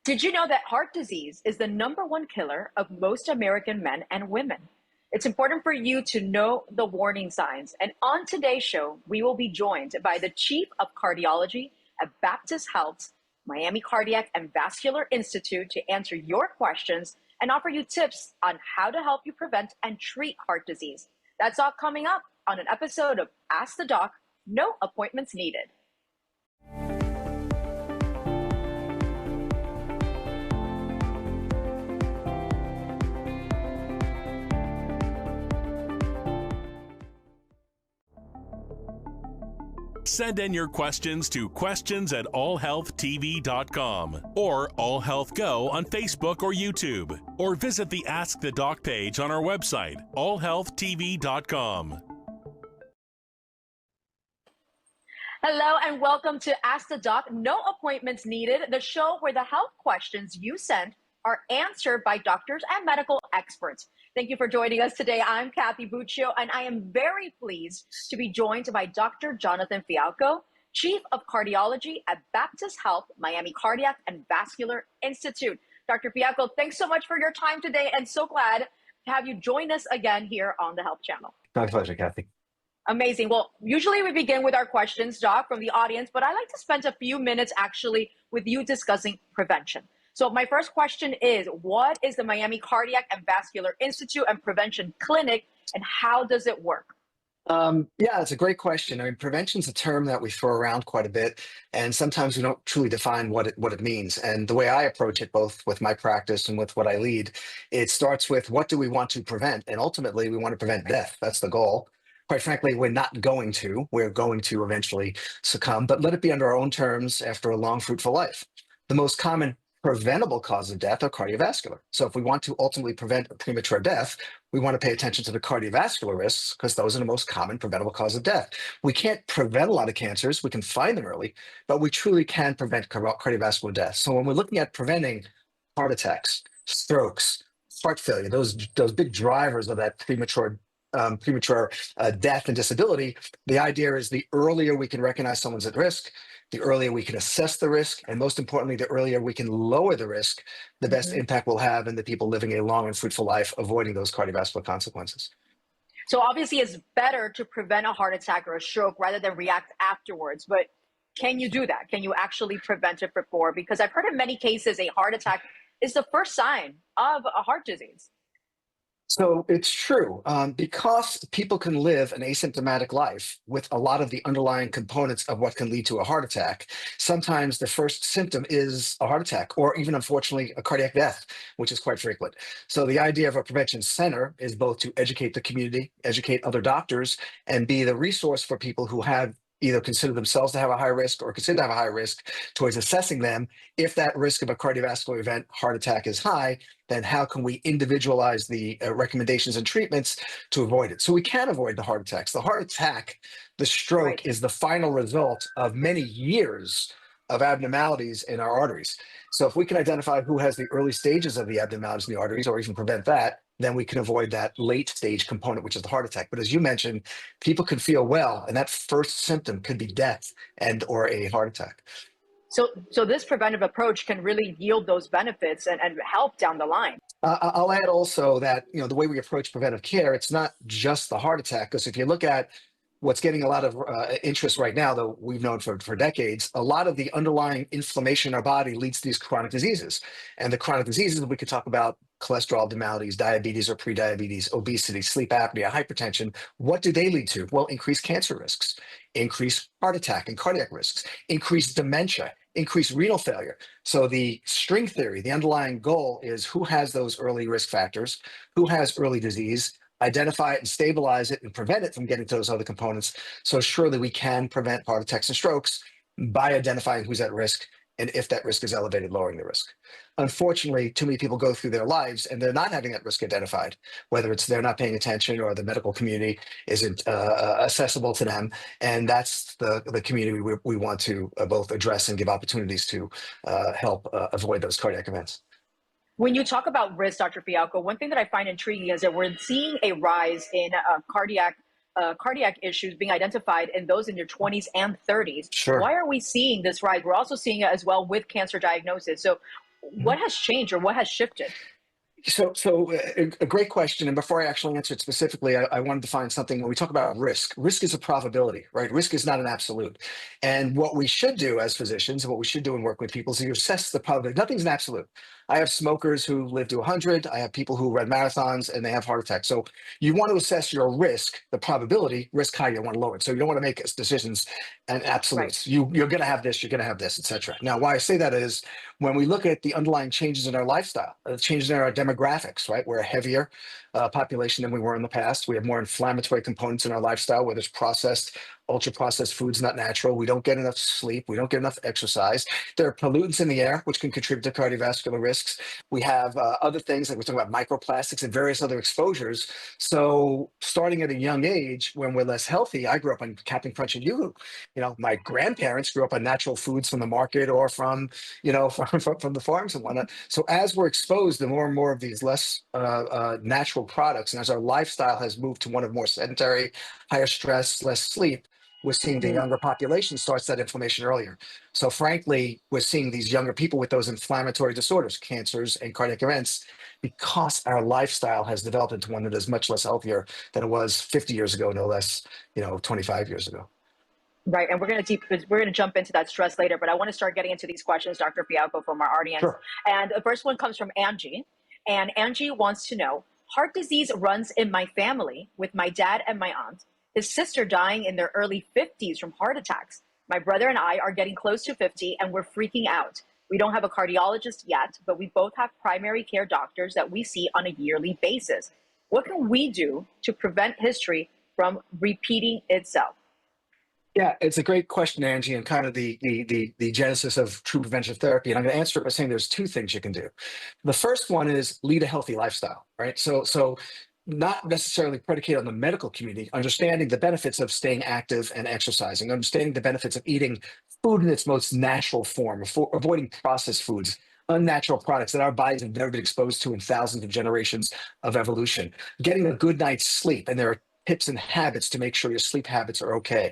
Did you know that heart disease is the #1 killer of most American men and women? It's important for you to know the warning signs. And on today's show, we will be joined by the Chief of Cardiology at Baptist Health's Miami Cardiac and Vascular Institute to answer your questions and offer you tips on how to help you prevent and treat heart disease. That's all coming up on an episode of Ask the Doc, no appointments needed. Send in your questions to questions@allhealthtv.com or AllHealthGo on Facebook or YouTube, or visit the Ask the Doc page on our website, allhealthtv.com. Hello and welcome to Ask the Doc, no appointments needed, the show where the health questions you send are answered by doctors and medical experts. Thank you for joining us today. I'm Kathy Buccio, and I am very pleased to be joined by Dr. Jonathan Fialkow, Chief of Cardiology at Baptist Health, Miami Cardiac and Vascular Institute. Dr. Fialkow, thanks so much for your time today, and so glad to have you join us again here on the Health Channel. My pleasure, Kathy. Amazing. Well, usually we begin with our questions, Doc, from the audience, but I like to spend a few minutes actually with you discussing prevention. So my first question is, what is the Miami Cardiac and Vascular Institute and Prevention Clinic, and how does it work? Yeah, it's a great question. I mean, prevention is a term that we throw around quite a bit, and sometimes we don't truly define what it means. And the way I approach it, both with my practice and with what I lead, it starts with what do we want to prevent? And ultimately, we want to prevent death. That's the goal. Quite frankly, we're not going to. We're going to eventually succumb, but let it be under our own terms after a long, fruitful life. The most common preventable cause of death are cardiovascular. So if we want to ultimately prevent a premature death, we want to pay attention to the cardiovascular risks because those are the most common preventable cause of death. We can't prevent a lot of cancers. We can find them early, but we truly can prevent cardiovascular death. So when we're looking at preventing heart attacks, strokes, heart failure, those big drivers of that premature death and disability, the idea is the earlier we can recognize someone's at risk, the earlier we can assess the risk, and most importantly, the earlier we can lower the risk, the best impact we'll have in the people living a long and fruitful life, avoiding those cardiovascular consequences. So obviously it's better to prevent a heart attack or a stroke rather than react afterwards, but can you do that? Can you actually prevent it before? Because I've heard in many cases a heart attack is the first sign of a heart disease. So it's true, because people can live an asymptomatic life with a lot of the underlying components of what can lead to a heart attack. Sometimes the first symptom is a heart attack, or even unfortunately a cardiac death, which is quite frequent. So the idea of a prevention center is both to educate the community, educate other doctors, and be the resource for people who have either consider themselves to have a high risk or consider to have a high risk towards assessing them. If that risk of a cardiovascular event, heart attack, is high, then how can we individualize the recommendations and treatments to avoid it? So we can avoid the heart attacks. The heart attack, the stroke, is the final result of many years of abnormalities in our arteries. So if we can identify who has the early stages of the abnormalities in the arteries, or even prevent that, then we can avoid that late stage component, which is the heart attack. But as you mentioned, people can feel well, and that first symptom could be death and or a heart attack. So this preventive approach can really yield those benefits and help down the line. I'll add also that, the way we approach preventive care, it's not just the heart attack, because if you look at what's getting a lot of interest right now, though we've known for decades, a lot of the underlying inflammation in our body leads to these chronic diseases. And the chronic diseases, we could talk about cholesterol abnormalities, diabetes or prediabetes, obesity, sleep apnea, hypertension. What do they lead to? Well, increased cancer risks, increased heart attack and cardiac risks, increased dementia, increased renal failure. So the string theory, the underlying goal is who has those early risk factors, who has early disease, identify it and stabilize it and prevent it from getting to those other components. So surely we can prevent heart attacks and strokes by identifying who's at risk, and if that risk is elevated, lowering the risk. Unfortunately, too many people go through their lives and they're not having that risk identified, whether it's they're not paying attention or the medical community isn't accessible to them. And that's the community we want to both address and give opportunities to help avoid those cardiac events. When you talk about risk, Dr. Fialkow, one thing that I find intriguing is that we're seeing a rise in cardiac issues being identified in those in your 20s and 30s. Sure. Why are we seeing this rise? We're also seeing it as well with cancer diagnosis. So Mhm. what has changed or what has shifted? A great question. And before I actually answer it specifically, I wanted to find something when we talk about risk. Risk is a probability, right? Risk is not an absolute. And what we should do as physicians, and what we should do in work with people, is you assess the probability. Nothing's an absolute. I have smokers who live to 100. I have people who run marathons and they have heart attacks. So you want to assess your risk, the probability, risk high, you want to lower it. So you don't want to make decisions and Right. absolutes. You're going to have this, you're going to have this, et cetera. Now, why I say that is when we look at the underlying changes in our lifestyle, changes in our demographics, right? We're a heavier population than we were in the past. We have more inflammatory components in our lifestyle, whether it's processed, ultra processed foods, not natural. We don't get enough sleep. We don't get enough exercise. There are pollutants in the air, which can contribute to cardiovascular risks. We have other things like we're talking about microplastics and various other exposures. So starting at a young age, when we're less healthy, I grew up on Captain Crunch and Yoo-Hoo. My grandparents grew up on natural foods from the market or from from the farms and whatnot. So as we're exposed to more and more of these less natural products, and as our lifestyle has moved to one of more sedentary, higher stress, less sleep, we're seeing the Mhm. younger population starts that inflammation earlier. So frankly, we're seeing these younger people with those inflammatory disorders, cancers and cardiac events, because our lifestyle has developed into one that is much less healthier than it was 50 years ago, no less, 25 years ago. Right, and we're gonna jump into that stress later, but I want to start getting into these questions, Dr. Fialkow, from our audience. Sure. And the first one comes from Angie, and Angie wants to know: heart disease runs in my family with my dad and my aunt. His sister dying in their early 50s from heart attacks. My brother and I are getting close to 50, and we're freaking out. We don't have a cardiologist yet, but we both have primary care doctors that we see on a yearly basis. What can we do to prevent history from repeating itself? Yeah, it's a great question, Angie, and kind of the genesis of true preventive therapy. And I'm going to answer it by saying there's two things you can do. The first one is lead a healthy lifestyle, right? So not necessarily predicated on the medical community, understanding the benefits of staying active and exercising, understanding the benefits of eating food in its most natural form, avoiding processed foods, unnatural products that our bodies have never been exposed to in thousands of generations of evolution, getting a good night's sleep. And there are tips and habits to make sure your sleep habits are okay.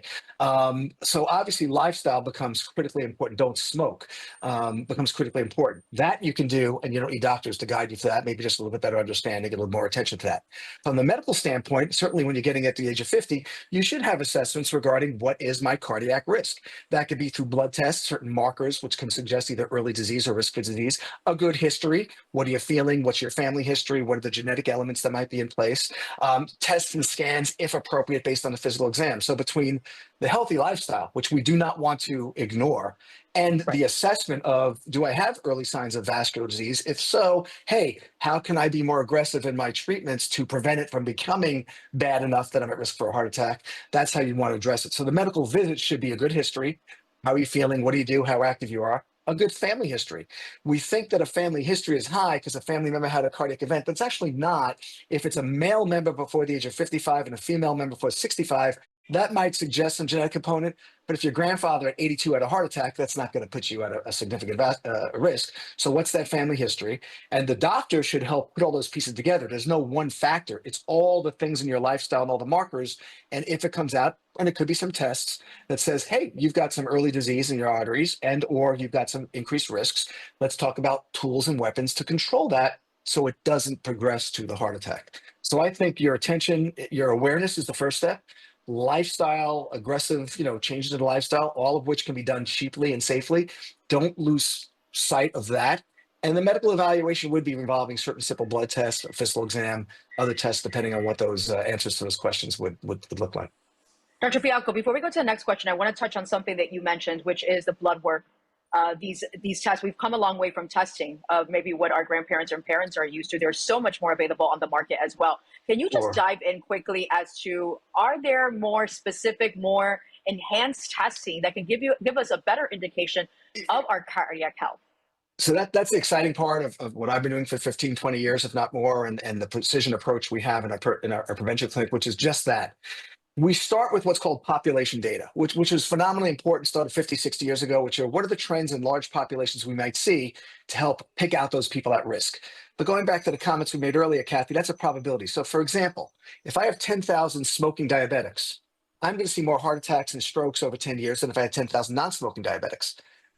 So obviously lifestyle becomes critically important. Don't smoke becomes critically important. That you can do, and you don't need doctors to guide you to that. Maybe just a little bit better understanding, a little more attention to that. From the medical standpoint, certainly when you're getting at the age of 50, you should have assessments regarding what is my cardiac risk. That could be through blood tests, certain markers, which can suggest either early disease or risk for disease, a good history. What are you feeling? What's your family history? What are the genetic elements that might be in place? Tests and scans, if appropriate, based on the physical exam. So between the healthy lifestyle, which we do not want to ignore, and Right. the assessment of, do I have early signs of vascular disease? If so, hey, how can I be more aggressive in my treatments to prevent it from becoming bad enough that I'm at risk for a heart attack? That's how you want to address it. So the medical visit should be a good history. How are you feeling? What do you do? How active you are? A good family history. We think that a family history is high because a family member had a cardiac event, but it's actually not. If it's a male member before the age of 55 and a female member before 65, that might suggest some genetic component. But if your grandfather at 82 had a heart attack, that's not going to put you at a significant risk. So what's that family history? And the doctor should help put all those pieces together. There's no one factor. It's all the things in your lifestyle and all the markers. And if it comes out, and it could be some tests that says, hey, you've got some early disease in your arteries and or you've got some increased risks. Let's talk about tools and weapons to control that so it doesn't progress to the heart attack. So I think your attention, your awareness is the first step. Lifestyle, aggressive, changes in the lifestyle, all of which can be done cheaply and safely. Don't lose sight of that. And the medical evaluation would be involving certain simple blood tests, a physical exam, other tests, depending on what those answers to those questions would look like. Dr. Fialkow, before we go to the next question, I want to touch on something that you mentioned, which is the blood work. These tests, we've come a long way from testing of maybe what our grandparents and parents are used to. There's so much more available on the market as well. Can you just Sure. dive in quickly as to, are there more specific, more enhanced testing that can give us a better indication of our cardiac health? So that's the exciting part of what I've been doing for 15, 20 years, if not more, and the precision approach we have in our prevention clinic, which is just that. We start with what's called population data, which is phenomenally important, started 50, 60 years ago, which are what are the trends in large populations we might see to help pick out those people at risk. But going back to the comments we made earlier, Kathy, that's a probability. So for example, if I have 10,000 smoking diabetics, I'm going to see more heart attacks and strokes over 10 years than if I had 10,000 non-smoking diabetics.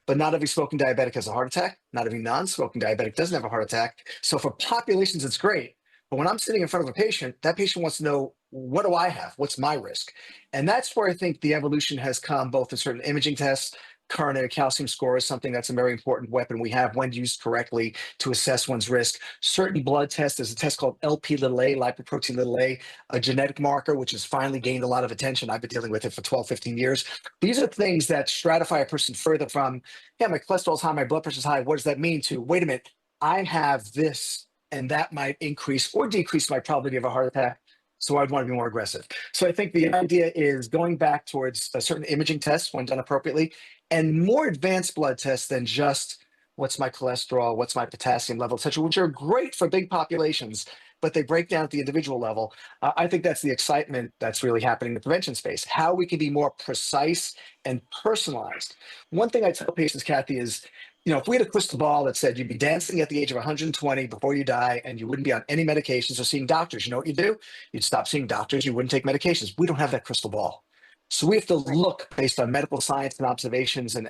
but not every smoking diabetic has a heart attack. Not every non-smoking diabetic doesn't have a heart attack. So for populations, it's great. But when I'm sitting in front of a patient, that patient wants to know, what do I have? What's my risk? And that's where I think the evolution has come, both in certain imaging tests. Coronary calcium score is something that's a very important weapon we have when used correctly to assess one's risk. Certain blood tests, there's a test called LP-little-a, lipoprotein-little-a, a genetic marker, which has finally gained a lot of attention. I've been dealing with it for 12, 15 years. These are things that stratify a person further from, yeah, my cholesterol's high, my blood pressure's high. What does that mean? To, wait a minute, I have this, and that might increase or decrease my probability of a heart attack. So I'd want to be more aggressive. So I think the idea is going back towards a certain imaging tests when done appropriately, and more advanced blood tests than just what's my cholesterol, what's my potassium level, et cetera, which are great for big populations, but they break down at the individual level. I think that's the excitement that's really happening in the prevention space, how we can be more precise and personalized. One thing I tell patients, Kathy, is, if we had a crystal ball that said you'd be dancing at the age of 120 before you die and you wouldn't be on any medications or seeing doctors, you know what you'd do? You'd stop seeing doctors, you wouldn't take medications. We don't have that crystal ball. So we have to look based on medical science and observations and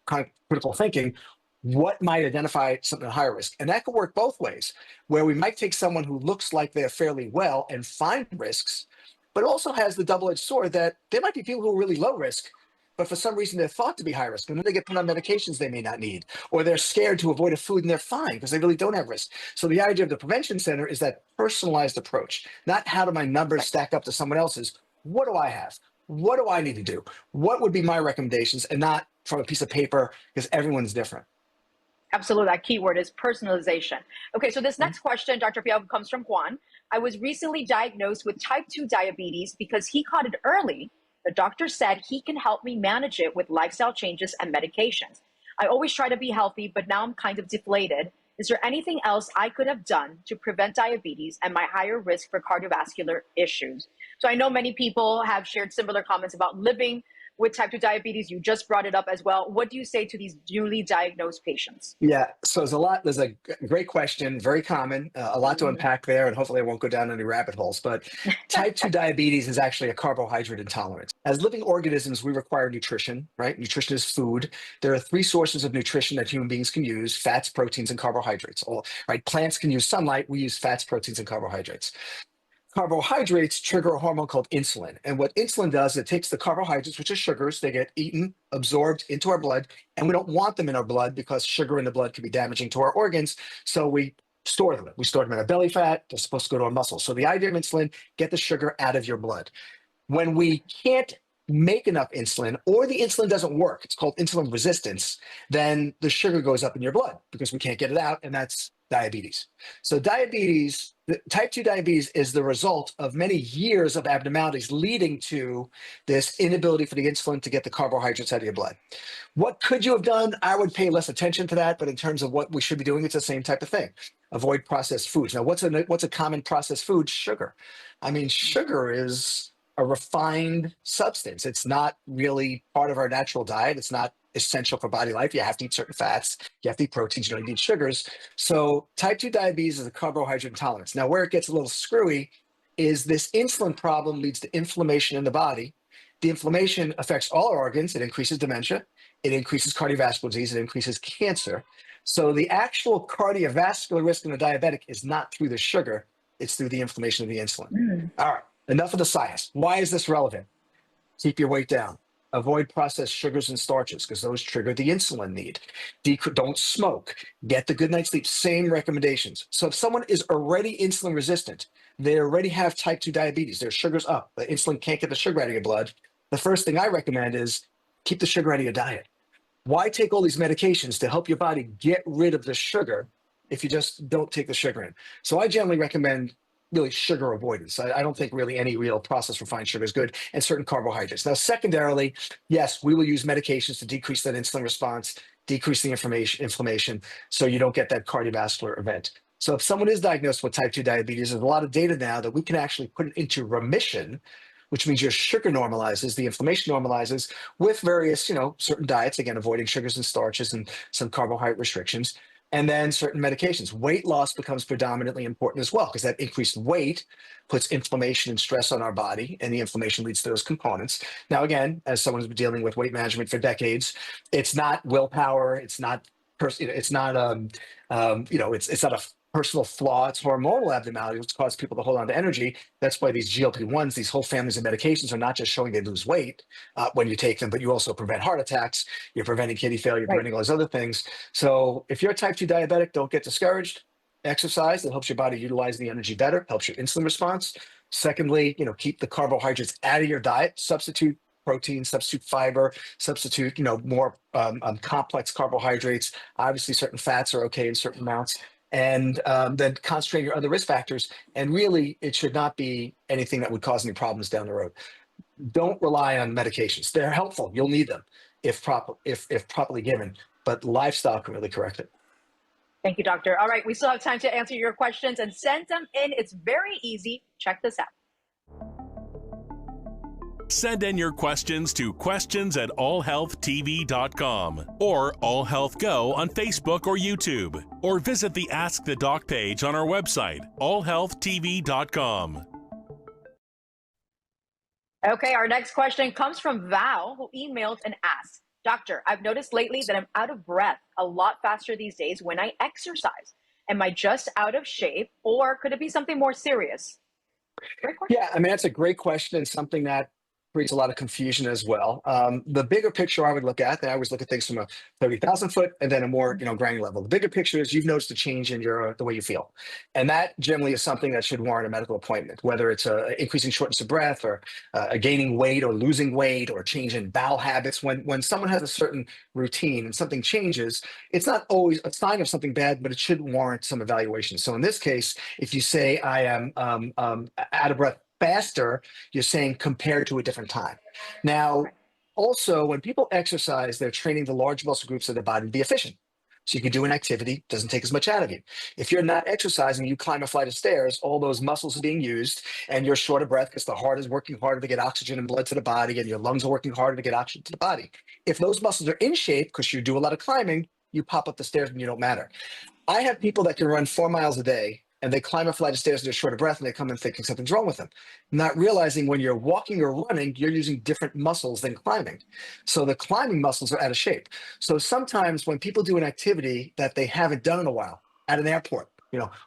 kind of critical thinking, what might identify something at higher risk. And that could work both ways, where we might take someone who looks like they're fairly well and find risks, but also has the double-edged sword that there might be people who are really low risk, but for some reason they're thought to be high risk, and then they get put on medications they may not need, or they're scared to avoid a food and they're fine because they really don't have risk. So the idea of the prevention center is that personalized approach, not how do my numbers stack up to someone else's. What do I have? What do I need to do? What would be my recommendations, and not from a piece of paper, because everyone's different. Absolutely. That key word is personalization. Okay, so this next question, Dr. Fialkow, comes from Juan. I was recently diagnosed with type 2 diabetes because he caught it early. The doctor said he can help me manage it with lifestyle changes and medications. I always try to be healthy, but now I'm kind of deflated. Is there anything else I could have done to prevent diabetes and my higher risk for cardiovascular issues? So I know many people have shared similar comments about living with type 2 diabetes. You just brought it up as well. What do you say to these newly diagnosed patients? Yeah, so there's a great question, very common, a lot to unpack there, and hopefully I won't go down any rabbit holes, but type 2 diabetes is actually a carbohydrate intolerance. As living organisms, we require nutrition, right? Nutrition is food. There are three sources of nutrition that human beings can use: fats, proteins, and carbohydrates. All right, plants can use sunlight. We use fats, proteins, and carbohydrates. Carbohydrates trigger a hormone called insulin. And what insulin does, it takes the carbohydrates, which are sugars, they get eaten, absorbed into our blood, and we don't want them in our blood because sugar in the blood can be damaging to our organs. So we store them. We store them in our belly fat. They're supposed to go to our muscles. So the idea of insulin, get the sugar out of your blood. When we can't make enough insulin, or the insulin doesn't work, it's called insulin resistance, then the sugar goes up in your blood because we can't get it out, and that's diabetes. So diabetes, type 2 diabetes, is the result of many years of abnormalities leading to this inability for the insulin to get the carbohydrates out of your blood. What could you have done? I would pay less attention to that, but in terms of what we should be doing, it's the same type of thing. Avoid processed foods. Now, what's a common processed food? Sugar. I mean, sugar is a refined substance. It's not really part of our natural diet. It's not essential for body life. You have to eat certain fats. You have to eat proteins. You don't eat sugars. So type 2 diabetes is a carbohydrate intolerance. Now, where it gets a little screwy is this insulin problem leads to inflammation in the body. The inflammation affects all our organs. It increases dementia. It increases cardiovascular disease. It increases cancer. So the actual cardiovascular risk in a diabetic is not through the sugar. It's through the inflammation of the insulin. All right. Enough of the science. Why is this relevant? Keep your weight down. Avoid processed sugars and starches because those trigger the insulin need. Don't smoke. Get the good night's sleep. Same recommendations. So if someone is already insulin resistant, they already have type 2 diabetes, their sugar's up, the insulin can't get the sugar out of your blood, the first thing I recommend is keep the sugar out of your diet. Why take all these medications to help your body get rid of the sugar if you just don't take the sugar in? So I generally recommend really sugar avoidance. I don't think really any real processed refined sugar is good, and certain carbohydrates. Now, secondarily, yes, we will use medications to decrease that insulin response, decrease the inflammation, so you don't get that cardiovascular event. So if someone is diagnosed with type 2 diabetes, there's a lot of data now that we can actually put it into remission, which means your sugar normalizes, the inflammation normalizes with various, certain diets, again, avoiding sugars and starches and some carbohydrate restrictions. And then certain medications. Weight loss becomes predominantly important as well, because that increased weight puts inflammation and stress on our body, and the inflammation leads to those components. Now, again, as someone who's been dealing with weight management for decades, it's not willpower, it's not it's not it's not a personal flaw, it's hormonal abnormality which cause people to hold on to energy. That's why these GLP-1s, these whole families of medications, are not just showing they lose weight when you take them, but you also prevent heart attacks, you're preventing kidney failure, you're preventing all those other things. So if you're a type 2 diabetic, don't get discouraged. Exercise, that helps your body utilize the energy better, helps your insulin response. Secondly, keep the carbohydrates out of your diet, substitute protein, substitute fiber, substitute, more complex carbohydrates. Obviously, certain fats are okay in certain amounts. And then concentrate your other risk factors. And really, it should not be anything that would cause any problems down the road. Don't rely on medications. They're helpful. You'll need them if properly given, but lifestyle can really correct it. Thank you, doctor. All right, we still have time to answer your questions and send them in. It's very easy. Check this out. Send in your questions to questions@allhealthtv.com or AllHealthGo on Facebook or YouTube, or visit the Ask the Doc page on our website, allhealthtv.com. Okay, our next question comes from Val, who emailed and asked, Doctor, I've noticed lately that I'm out of breath a lot faster these days when I exercise. Am I just out of shape, or could it be something more serious? Great question. Yeah, I mean, that's a great question, and something that creates a lot of confusion as well. The bigger picture I would look at, and I always look at things from a 30,000 foot and then a more granular level. The bigger picture is you've noticed a change in the way you feel, and that generally is something that should warrant a medical appointment. Whether it's a increasing shortness of breath, or a gaining weight or losing weight, or change in bowel habits. When someone has a certain routine and something changes, it's not always a sign of something bad, but it should warrant some evaluation. So in this case, if you say I am out of breath faster, you're saying compared to a different time. Now, also, when people exercise, they're training the large muscle groups of their body to be efficient. So you can do an activity, doesn't take as much out of you. If you're not exercising, you climb a flight of stairs, all those muscles are being used, and you're short of breath because the heart is working harder to get oxygen and blood to the body, and your lungs are working harder to get oxygen to the body. If those muscles are in shape because you do a lot of climbing, you pop up the stairs and you don't matter. I have people that can run 4 miles a day, and they climb a flight of stairs and they're short of breath, and they come in thinking something's wrong with them, not realizing when you're walking or running, you're using different muscles than climbing. So the climbing muscles are out of shape. So sometimes when people do an activity that they haven't done in a while at an airport,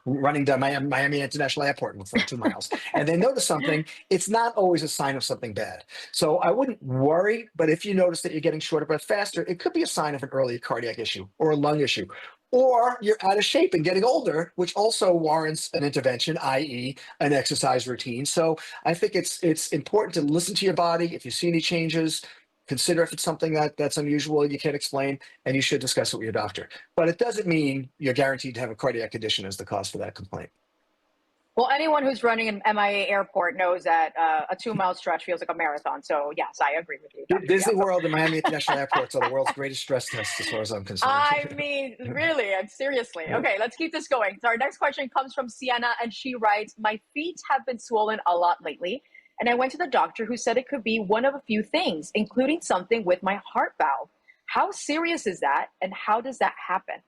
running down Miami International Airport for 2 miles, and they notice something, it's not always a sign of something bad. So I wouldn't worry, but if you notice that you're getting short of breath faster, it could be a sign of an early cardiac issue or a lung issue. Or you're out of shape and getting older, which also warrants an intervention, i.e. an exercise routine. So I think it's important to listen to your body. If you see any changes, consider if it's something that's unusual you can't explain, and you should discuss it with your doctor. But it doesn't mean you're guaranteed to have a cardiac condition as the cause for that complaint. Well, anyone who's running an MIA airport knows that a 2-mile stretch feels like a marathon. So, yes, I agree with you. Disney World and Miami International Airports are the world's greatest stress tests, as far as I'm concerned. I mean, really, and seriously. Okay, let's keep this going. So our next question comes from Sienna, and she writes, my feet have been swollen a lot lately, and I went to the doctor who said it could be one of a few things, including something with my heart valve. How serious is that, and how does that happen?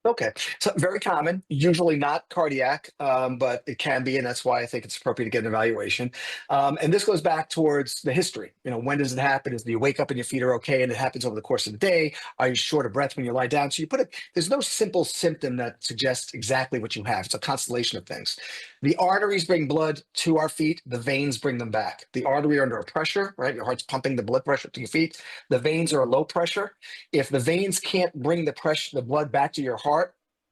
Okay, so very common, usually not cardiac, but it can be, and that's why I think it's appropriate to get an evaluation. And this goes back towards the history. When does it happen? Do you wake up and your feet are okay, and it happens over the course of the day? Are you short of breath when you lie down? So you put it. There's no simple symptom that suggests exactly what you have. It's a constellation of things. The arteries bring blood to our feet. The veins bring them back. The artery are under pressure, right? Your heart's pumping the blood pressure to your feet. The veins are low pressure. If the veins can't bring the blood back to your heart,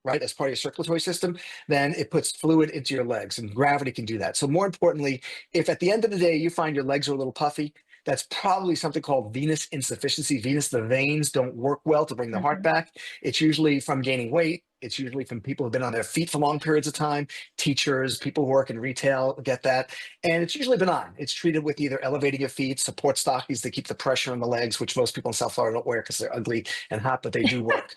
right, as part of your circulatory system, then it puts fluid into your legs, and gravity can do that. So more importantly, if at the end of the day you find your legs are a little puffy, that's probably something called venous insufficiency. The veins don't work well to bring the heart back. It's usually from gaining weight. It's usually from people who've been on their feet for long periods of time. Teachers, people who work in retail get that. And it's usually benign. It's treated with either elevating your feet, support stockings to keep the pressure on the legs, which most people in South Florida don't wear because they're ugly and hot, but they do work.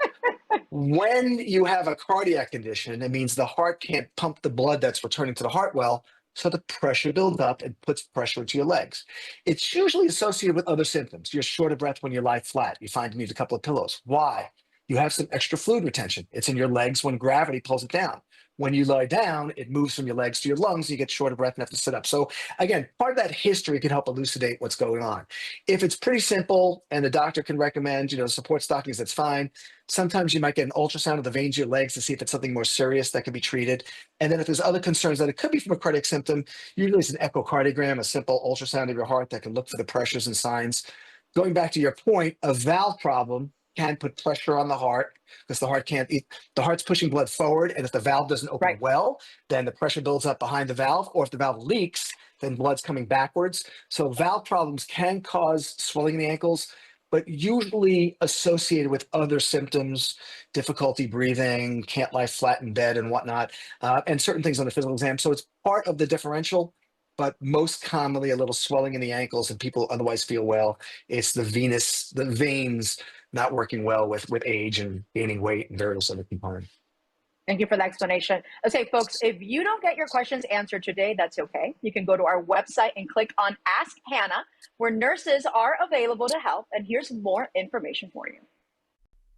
When you have a cardiac condition, it means the heart can't pump the blood that's returning to the heart well, so the pressure builds up and puts pressure into your legs. It's usually associated with other symptoms. You're short of breath when you lie flat. You find you need a couple of pillows. Why? you have some extra fluid retention. It's in your legs when gravity pulls it down. When you lie down, it moves from your legs to your lungs, you get short of breath and have to sit up. So again, part of that history can help elucidate what's going on. If it's pretty simple and the doctor can recommend, support stockings, that's fine. Sometimes you might get an ultrasound of the veins of your legs to see if it's something more serious that can be treated. And then if there's other concerns that it could be from a cardiac symptom, usually it's an echocardiogram, a simple ultrasound of your heart that can look for the pressures and signs. Going back to your point, a valve problem can put pressure on the heart because the heart can't eat. The heart's pushing blood forward, and if the valve doesn't open well, then the pressure builds up behind the valve, or if the valve leaks, then blood's coming backwards. So valve problems can cause swelling in the ankles, but usually associated with other symptoms, difficulty breathing, can't lie flat in bed and whatnot, and certain things on the physical exam. So it's part of the differential, but most commonly a little swelling in the ankles and people otherwise feel well. It's the veins not working well with age and gaining weight and various other components. Thank you for the explanation. Okay, folks, if you don't get your questions answered today, that's okay. You can go to our website and click on Ask Hanna, where nurses are available to help. And here's more information for you.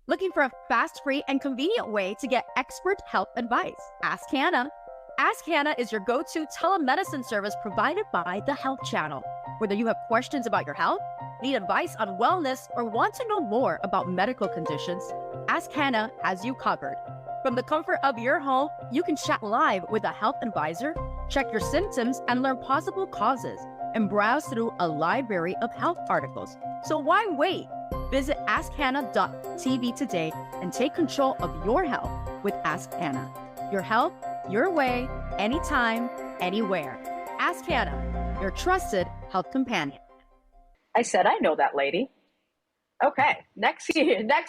Looking for a fast, free, and convenient way to get expert health advice? Ask Hanna. Ask Hanna is your go-to telemedicine service provided by the Health Channel. Whether you have questions about your health, need advice on wellness, or want to know more about medical conditions, Ask Hanna has you covered. From the comfort of your home, you can chat live with a health advisor, check your symptoms, and learn possible causes, and browse through a library of health articles. So why wait? Visit askhanna.tv today and take control of your health with Ask Hanna. Your health, your way, anytime, anywhere. Ask Hanna, your trusted health companion. I said I know that lady. Okay, next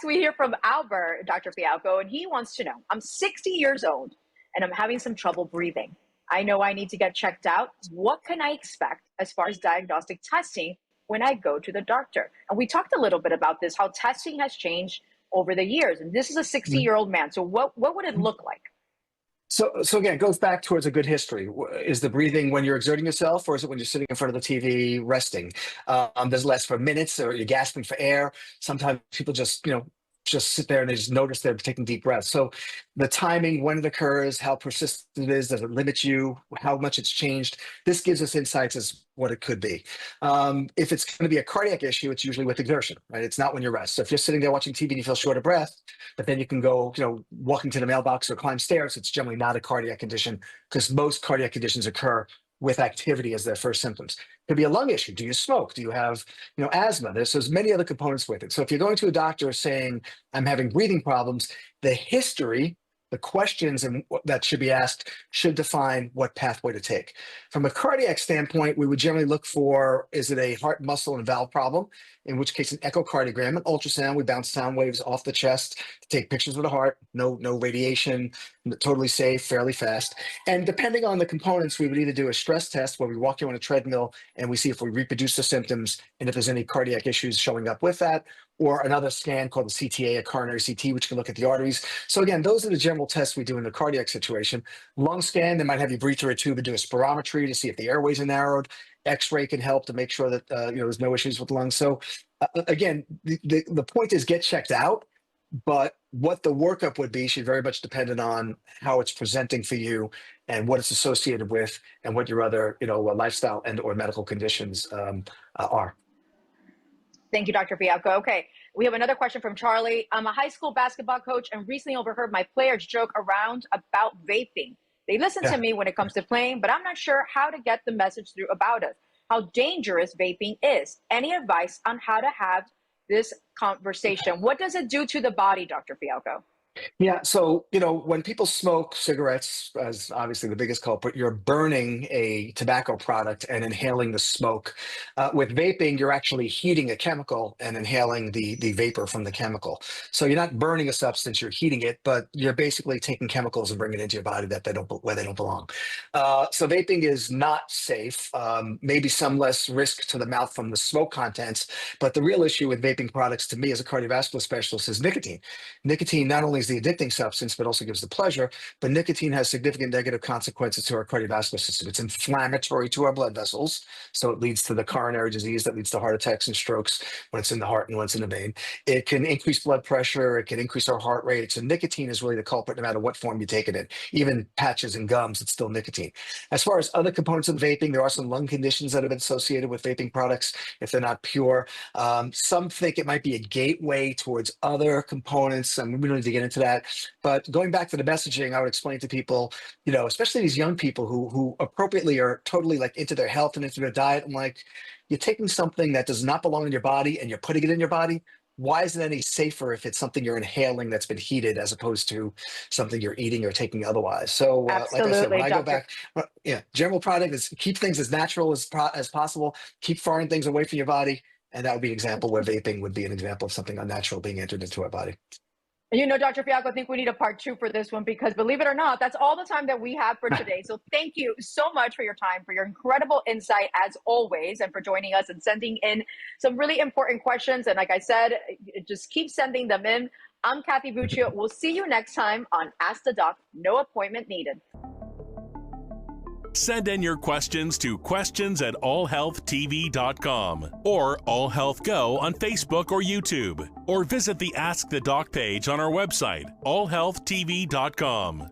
we hear from Albert, Dr. Fialkow, and he wants to know, I'm 60 years old and I'm having some trouble breathing. I know I need to get checked out. What can I expect as far as diagnostic testing when I go to the doctor? And we talked a little bit about this, how testing has changed over the years. And this is a 60-year-old man. So what would it look like? So again, it goes back towards a good history. Is the breathing when you're exerting yourself, or is it when you're sitting in front of the TV resting? Does it last for minutes, or you're gasping for air? Sometimes people just sit there and they just notice they're taking deep breaths. So the timing, when it occurs, how persistent it is, does it limit you, how much it's changed? This gives us insights as what it could be. If it's going to be a cardiac issue, it's usually with exertion, right? It's not when you rest. So if you're sitting there watching TV and you feel short of breath, but then you can go, walking to the mailbox or climb stairs, it's generally not a cardiac condition, because most cardiac conditions occur with activity as their first symptoms. Could be a lung issue. Do you smoke? Do you have, asthma? There's many other components with it. So if you're going to a doctor saying, I'm having breathing problems, the history, the questions that should be asked should define what pathway to take. From a cardiac standpoint, we would generally look for, is it a heart, muscle, and valve problem? In which case, an echocardiogram, an ultrasound, we bounce sound waves off the chest to take pictures of the heart, no radiation, totally safe, fairly fast. And depending on the components, we would either do a stress test where we walk you on a treadmill and we see if we reproduce the symptoms and if there's any cardiac issues showing up with that, or another scan called the CTA, a coronary CT, which can look at the arteries. So again, those are the general tests we do in the cardiac situation. Lung scan, they might have you breathe through a tube and do a spirometry to see if the airways are narrowed. X-ray can help to make sure that there's no issues with the lungs. So again, the point is get checked out, but what the workup would be should very much depend on how it's presenting for you and what it's associated with and what your other lifestyle and or medical conditions are. Thank you, Dr. Fialkow. Okay, we have another question from Charlie. I'm a high school basketball coach and recently overheard my players joke around about vaping. They listen to me when it comes to playing, but I'm not sure how to get the message through about it, how dangerous vaping is. Any advice on how to have this conversation? What does it do to the body, Dr. Fialkow? Yeah, so, when people smoke cigarettes, as obviously the biggest culprit, you're burning a tobacco product and inhaling the smoke. With vaping, you're actually heating a chemical and inhaling the vapor from the chemical. So you're not burning a substance, you're heating it, but you're basically taking chemicals and bringing it into your body where they don't belong. So vaping is not safe. Maybe some less risk to the mouth from the smoke contents, but the real issue with vaping products to me as a cardiovascular specialist is nicotine. Nicotine not only is the addicting substance, but also gives the pleasure. But nicotine has significant negative consequences to our cardiovascular system. It's inflammatory to our blood vessels, so it leads to the coronary disease that leads to heart attacks and strokes when it's in the heart and when it's in the vein. It can increase blood pressure. It can increase our heart rate. So nicotine is really the culprit, no matter what form you take it in. Even patches and gums, it's still nicotine. As far as other components of vaping, there are some lung conditions that have been associated with vaping products if they're not pure. Some think it might be a gateway towards other components, and we don't need to get into that. But going back to the messaging, I would explain to people, especially these young people who appropriately are totally like into their health and into their diet. I'm like, you're taking something that does not belong in your body and you're putting it in your body. Why is it any safer if it's something you're inhaling that's been heated as opposed to something you're eating or taking otherwise? So, like I said, when I go back, general product is keep things as natural as possible. Keep foreign things away from your body, and that would be an example where vaping would be an example of something unnatural being entered into our body. Dr. Fialkow, I think we need a part 2 for this one because, believe it or not, that's all the time that we have for today. So thank you so much for your time, for your incredible insight as always, and for joining us and sending in some really important questions. And like I said, just keep sending them in. I'm Kathy Buccio. We'll see you next time on Ask the Doc. No appointment needed. Send in your questions to questions@allhealthtv.com or AllHealthGo on Facebook or YouTube, or visit the Ask the Doc page on our website, allhealthtv.com.